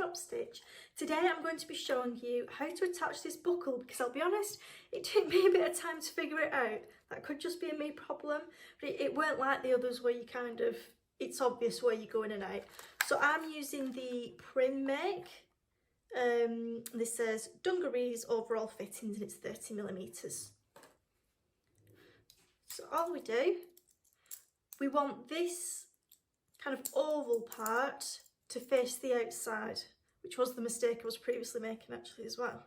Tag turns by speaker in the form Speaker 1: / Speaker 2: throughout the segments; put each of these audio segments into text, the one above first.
Speaker 1: drop stitch. Today I'm going to be showing you how to attach this buckle, because I'll be honest, it took me a bit of time to figure it out. That could just be a me problem, but it weren't like the others where you kind of, it's obvious where you go in and out. So I'm using the Prym make. This says dungarees overall fittings and it's 30mm. So all we do, we want this kind of oval part to face the outside, which was the mistake I was previously making actually as well.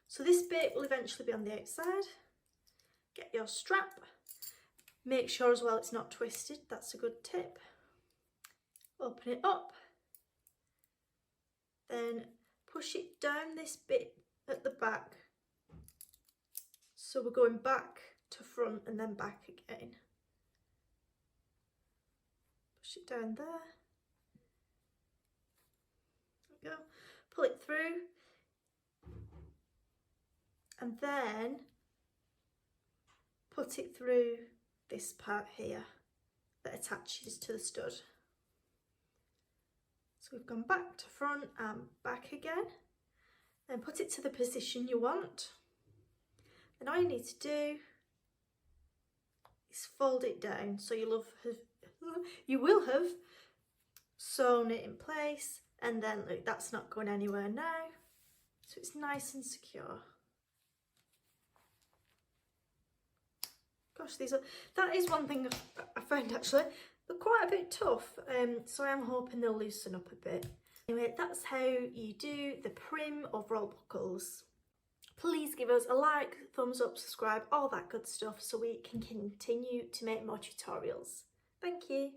Speaker 1: So this bit will eventually be on the outside. Get your strap. Make sure as well it's not twisted, that's a good tip. Open it up. Then push it down this bit at the back. So we're going back to front and then back again. Push it down there. There we go. Pull it through. And then put it through this part here that attaches to the stud. So we've gone back to front and back again. Then put it to the position you want. Then all you need to do is fold it down so you will have sewn it in place, and then look, that's not going anywhere now, so it's nice and secure. Gosh, that is one thing I found actually, they're quite a bit tough, so I'm hoping they'll loosen up a bit. Anyway, that's how you do the Prym overall buckles. Please give us a like, thumbs up, subscribe, all that good stuff so we can continue to make more tutorials. Thank you.